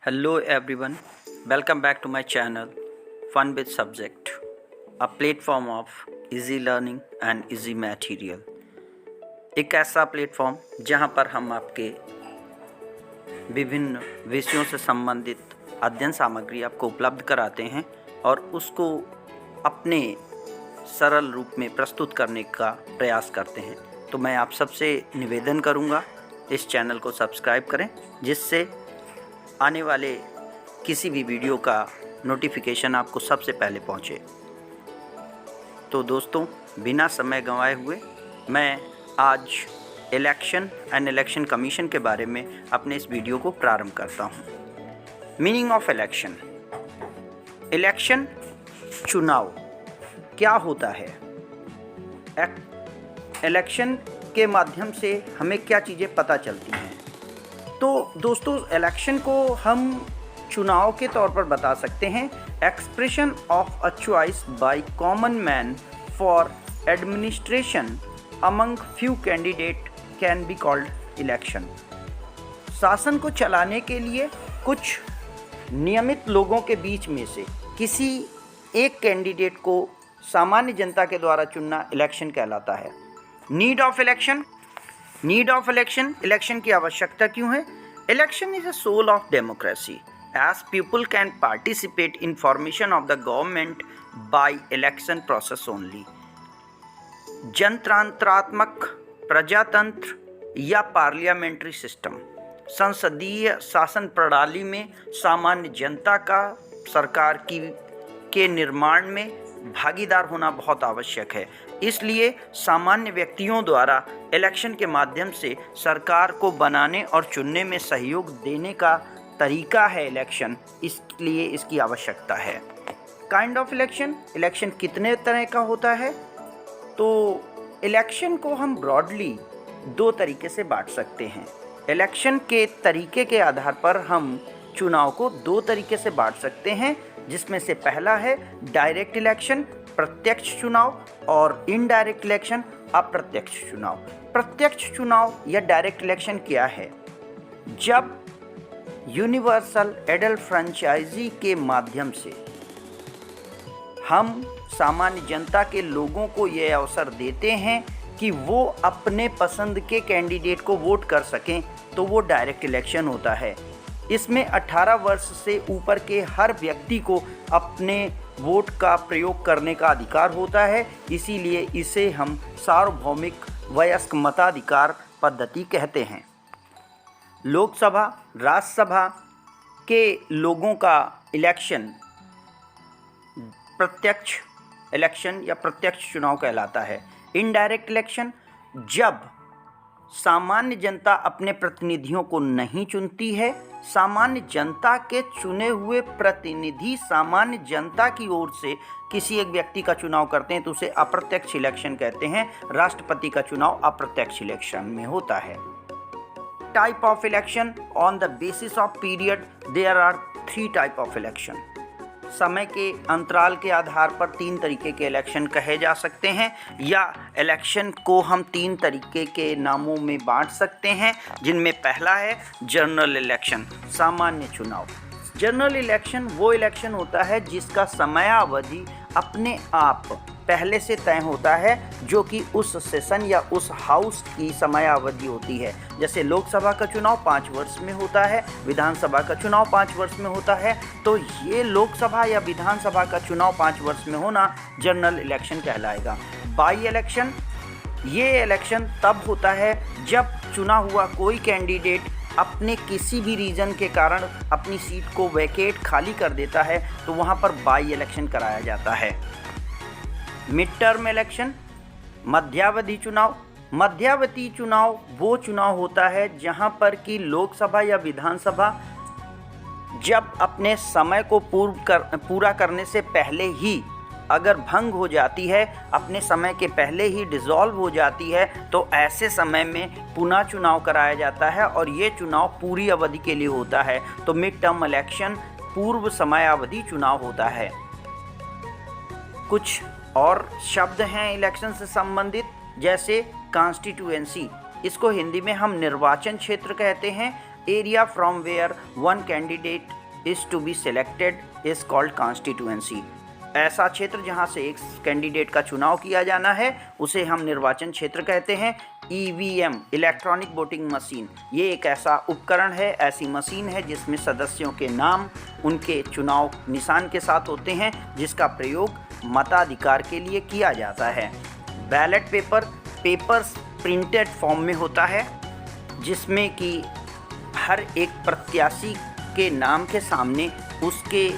Hello everyone, welcome back to my channel Fun with Subject, a platform of easy learning and easy material। एक ऐसा platform जहां पर हम आपके विभिन्न विषयों से संबंधित अध्ययन सामग्री आपको उपलब्ध कराते हैं और उसको अपने सरल रूप में प्रस्तुत करने का प्रयास करते हैं। तो मैं आप सबसे निवेदन करूंगा इस चैनल को सब्सक्राइब करें, जिससे आने वाले किसी भी वीडियो का नोटिफिकेशन आपको सबसे पहले पहुंचे। तो दोस्तों, बिना समय गंवाए हुए मैं आज इलेक्शन एंड इलेक्शन कमीशन के बारे में अपने इस वीडियो को प्रारंभ करता हूं। Meaning of election. इलेक्शन चुनाव क्या होता है? इलेक्शन के माध्यम से हमें क्या चीज़ें पता चलती हैं? तो दोस्तों, इलेक्शन को हम चुनाव के तौर पर बता सकते हैं। Expression of a choice by common man for administration among few candidate can be called election. शासन को चलाने के लिए कुछ नियमित लोगों के बीच में से किसी एक कैंडिडेट को सामान्य जनता के द्वारा चुनना इलेक्शन कहलाता है। Need of election. Need of election. Election की आवश्यकता क्यों है? Election is a soul of democracy as people can participate in formation of the government by election process only. जनतंत्रात्मक प्रजातंत्र या पार्लियामेंट्री सिस्टम, संसदीय शासन प्रणाली में सामान्य जनता का सरकार के निर्माण में भागीदार होना बहुत आवश्यक है। इसलिए सामान्य व्यक्तियों द्वारा इलेक्शन के माध्यम से सरकार को बनाने और चुनने में सहयोग देने का तरीका है इलेक्शन, इसलिए इसकी आवश्यकता है। Kind of election. इलेक्शन कितने तरह का होता है? तो इलेक्शन को हम ब्रॉडली दो तरीके से बांट सकते हैं। इलेक्शन के तरीके के आधार पर हम चुनाव को दो तरीके से बांट सकते हैं, जिसमें से पहला है डायरेक्ट इलेक्शन, प्रत्यक्ष चुनाव, और इनडायरेक्ट इलेक्शन, अप्रत्यक्ष चुनाव। प्रत्यक्ष चुनाव या डायरेक्ट इलेक्शन क्या है? जब यूनिवर्सल एडल्ट फ्रेंचाइजी के माध्यम से हम सामान्य जनता के लोगों को यह अवसर देते हैं कि वो अपने पसंद के कैंडिडेट को वोट कर सकें, तो वो डायरेक्ट इलेक्शन होता है। इसमें 18 वर्ष से ऊपर के हर व्यक्ति को अपने वोट का प्रयोग करने का अधिकार होता है, इसीलिए इसे हम सार्वभौमिक वयस्क मताधिकार पद्धति कहते हैं। लोकसभा, राज्यसभा के लोगों का इलेक्शन प्रत्यक्ष इलेक्शन या प्रत्यक्ष चुनाव कहलाता है। इनडायरेक्ट इलेक्शन, जब सामान्य जनता अपने प्रतिनिधियों को नहीं चुनती है, सामान्य जनता के चुने हुए प्रतिनिधि सामान्य जनता की ओर से किसी एक व्यक्ति का चुनाव करते हैं, तो उसे अप्रत्यक्ष इलेक्शन कहते हैं। राष्ट्रपति का चुनाव अप्रत्यक्ष इलेक्शन में होता है। Type of election. On the basis of period there are 3 type of election. समय के अंतराल के आधार पर 3 तरीके के इलेक्शन कहे जा सकते हैं, या इलेक्शन को हम 3 तरीके के नामों में बांट सकते हैं, जिनमें पहला है जनरल इलेक्शन, सामान्य चुनाव। जनरल इलेक्शन वो इलेक्शन होता है जिसका समयावधि अपने आप पहले से तय होता है, जो कि उस सेशन या उस हाउस की समयावधि होती है। जैसे लोकसभा का चुनाव 5 वर्ष में होता है, विधानसभा का चुनाव 5 वर्ष में होता है, तो ये लोकसभा या विधानसभा का चुनाव 5 वर्ष में होना जनरल इलेक्शन कहलाएगा। बाई इलेक्शन, ये इलेक्शन तब होता है जब चुना हुआ कोई कैंडिडेट अपने किसी भी रीजन के कारण अपनी सीट को वैकेट खाली कर देता है, तो वहाँ पर बाई इलेक्शन कराया जाता है। मिड टर्म इलेक्शन, मध्यावधि चुनाव। मध्यावधि चुनाव वो चुनाव होता है जहां पर कि लोकसभा या विधानसभा जब अपने समय को पूरा करने से पहले ही अगर भंग हो जाती है, अपने समय के पहले ही डिसॉल्व हो जाती है, तो ऐसे समय में पुनः चुनाव कराया जाता है, और ये चुनाव पूरी अवधि के लिए होता है। तो मिड टर्म इलेक्शन पूर्व समयावधि चुनाव होता है। कुछ और शब्द हैं इलेक्शन से संबंधित, जैसे कॉन्स्टिट्यूएंसी, इसको हिंदी में हम निर्वाचन क्षेत्र कहते हैं। Area from where one candidate is to be selected is called constituency. ऐसा क्षेत्र जहां से एक कैंडिडेट का चुनाव किया जाना है उसे हम निर्वाचन क्षेत्र कहते हैं। ईवीएम, इलेक्ट्रॉनिक वोटिंग मशीन, ये एक ऐसा उपकरण है, ऐसी मशीन है जिसमें सदस्यों के नाम उनके चुनाव निशान के साथ होते हैं, जिसका प्रयोग मताधिकार के लिए किया जाता है। बैलेट पेपर प्रिंटेड फॉर्म में होता है, जिसमें कि हर एक प्रत्याशी के नाम के सामने उसके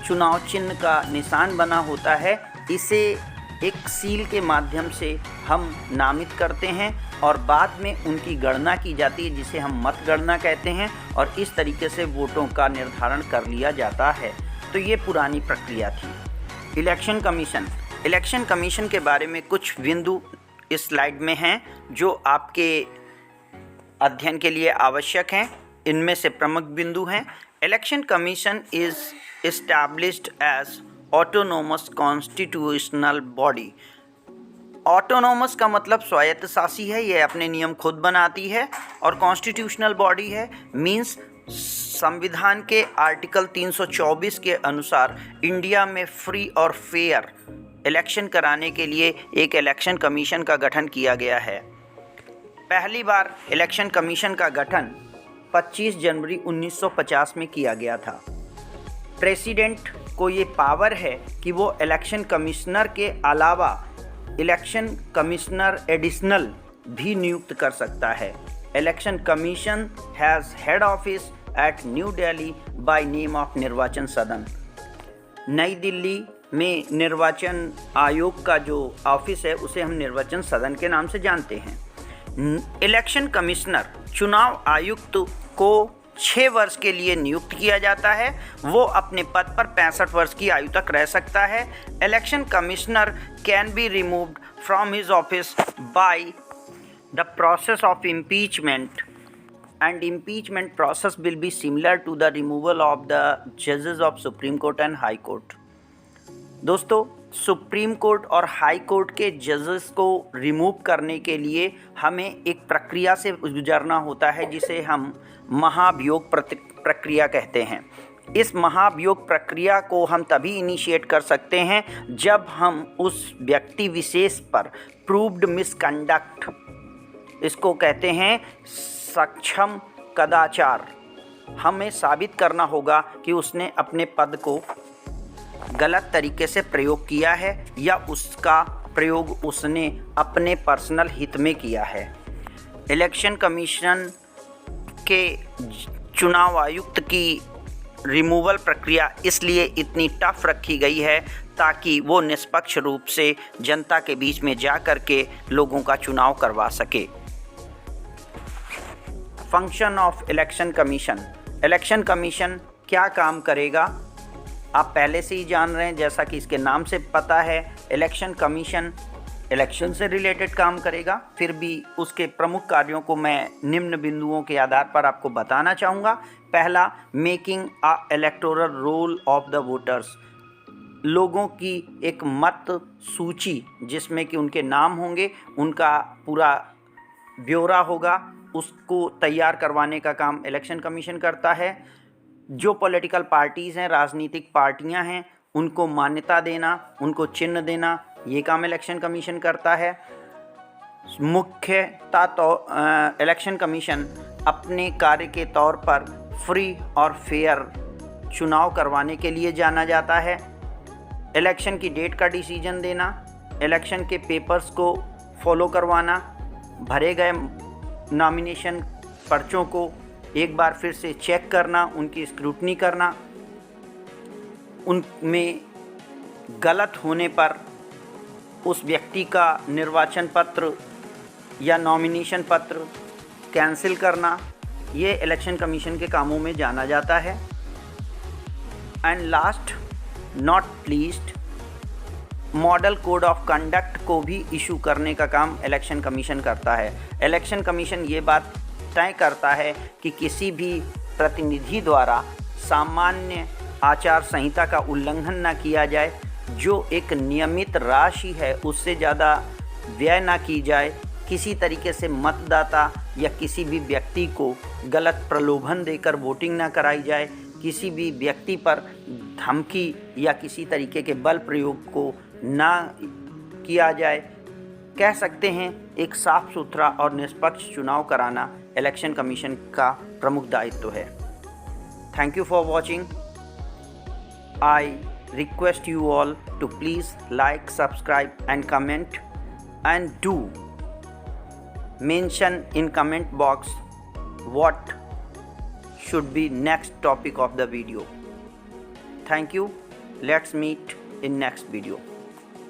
चुनाव चिन्ह का निशान बना होता है। इसे एक सील के माध्यम से हम नामित करते हैं और बाद में उनकी गणना की जाती है, जिसे हम मतगणना कहते हैं, और इस तरीके से वोटों का निर्धारण कर लिया जाता है। तो ये पुरानी प्रक्रिया थी। इलेक्शन कमीशन के बारे में कुछ बिंदु इस स्लाइड में हैं जो आपके अध्ययन के लिए आवश्यक हैं। इनमें से प्रमुख बिंदु हैं। Election commission is established as autonomous constitutional body. Autonomous का मतलब स्वायत्तशासी है, ये अपने नियम खुद बनाती है, और कॉन्स्टिट्यूशनल बॉडी है मींस संविधान के आर्टिकल 324 के अनुसार इंडिया में फ्री और फेयर इलेक्शन कराने के लिए एक इलेक्शन कमीशन का गठन किया गया है। पहली बार इलेक्शन कमीशन का गठन 25 जनवरी 1950 में किया गया था। प्रेसिडेंट को ये पावर है कि वो इलेक्शन कमिश्नर के अलावा इलेक्शन कमिश्नर एडिशनल भी नियुक्त कर सकता है। Election commission has head office at new Delhi by name of निर्वाचन सदन। नई दिल्ली में निर्वाचन आयोग का जो ऑफिस है उसे हम निर्वाचन सदन के नाम से जानते हैं। इलेक्शन कमिश्नर चुनाव आयुक्त को 6 वर्ष के लिए नियुक्त किया जाता है। वो अपने पद पर 65 वर्ष की आयु तक रह सकता है। Election commissioner can be removed from his office by the process of impeachment and impeachment process will be similar to the removal of the judges of Supreme Court and High Court। दोस्तों, supreme court और high court के जजेस को remove करने के लिए हमें एक प्रक्रिया से गुजरना होता है, जिसे हम महाभियोग प्रक्रिया कहते हैं। इस महाभियोग प्रक्रिया को हम तभी इनिशिएट कर सकते हैं जब हम उस व्यक्ति विशेष पर प्रूव्ड मिसकंडक्ट, इसको कहते हैं सक्षम कदाचार, हमें साबित करना होगा कि उसने अपने पद को गलत तरीके से प्रयोग किया है या उसका प्रयोग उसने अपने पर्सनल हित में किया है। इलेक्शन कमीशन के चुनाव आयुक्त की रिमूवल प्रक्रिया इसलिए इतनी टफ रखी गई है ताकि वो निष्पक्ष रूप से जनता के बीच में जा कर के लोगों का चुनाव करवा सके। Function of election commission. Election commission क्या काम करेगा आप पहले से ही जान रहे हैं, जैसा कि इसके नाम से पता है। इलेक्शन कमीशन इलेक्शन से रिलेटेड काम करेगा। फिर भी उसके प्रमुख कार्यों को मैं निम्न बिंदुओं के आधार पर आपको बताना चाहूँगा। पहला, making a electoral roll of the voters. लोगों की एक मत सूची जिसमें कि उनके नाम होंगे, उनका पूरा ब्यौरा होगा, उसको तैयार करवाने का काम इलेक्शन कमीशन करता है। जो पॉलिटिकल पार्टीज़ हैं, राजनीतिक पार्टियां हैं, उनको मान्यता देना, उनको चिन्ह देना, ये काम इलेक्शन कमीशन करता है। मुख्यतः तो इलेक्शन कमीशन अपने कार्य के तौर पर फ्री और फेयर चुनाव करवाने के लिए जाना जाता है। इलेक्शन की डेट का डिसीजन देना, इलेक्शन के पेपर्स को फॉलो करवाना, भरे गए नॉमिनेशन पर्चों को एक बार फिर से चेक करना, उनकी स्क्रूटनी करना, उनमें गलत होने पर उस व्यक्ति का निर्वाचन पत्र या नॉमिनेशन पत्र कैंसिल करना, ये इलेक्शन कमीशन के कामों में जाना जाता है। And last not least, model code of conduct को भी इशू करने का काम इलेक्शन कमीशन करता है। इलेक्शन कमीशन ये बात तय करता है कि किसी भी प्रतिनिधि द्वारा सामान्य आचार संहिता का उल्लंघन न किया जाए, जो एक नियमित राशि है उससे ज़्यादा व्यय ना की जाए, किसी तरीके से मतदाता या किसी भी व्यक्ति को गलत प्रलोभन देकर वोटिंग ना कराई जाए, किसी भी व्यक्ति पर धमकी या किसी तरीके के बल प्रयोग को ना किया जाए। कह सकते हैं एक साफ सुथरा और निष्पक्ष चुनाव कराना इलेक्शन कमीशन का प्रमुख दायित्व है। Thank you for watching. I request you all to please like, subscribe and comment, and do mention in comment box what should be next topic of the video. Thank you. Let's meet in next video.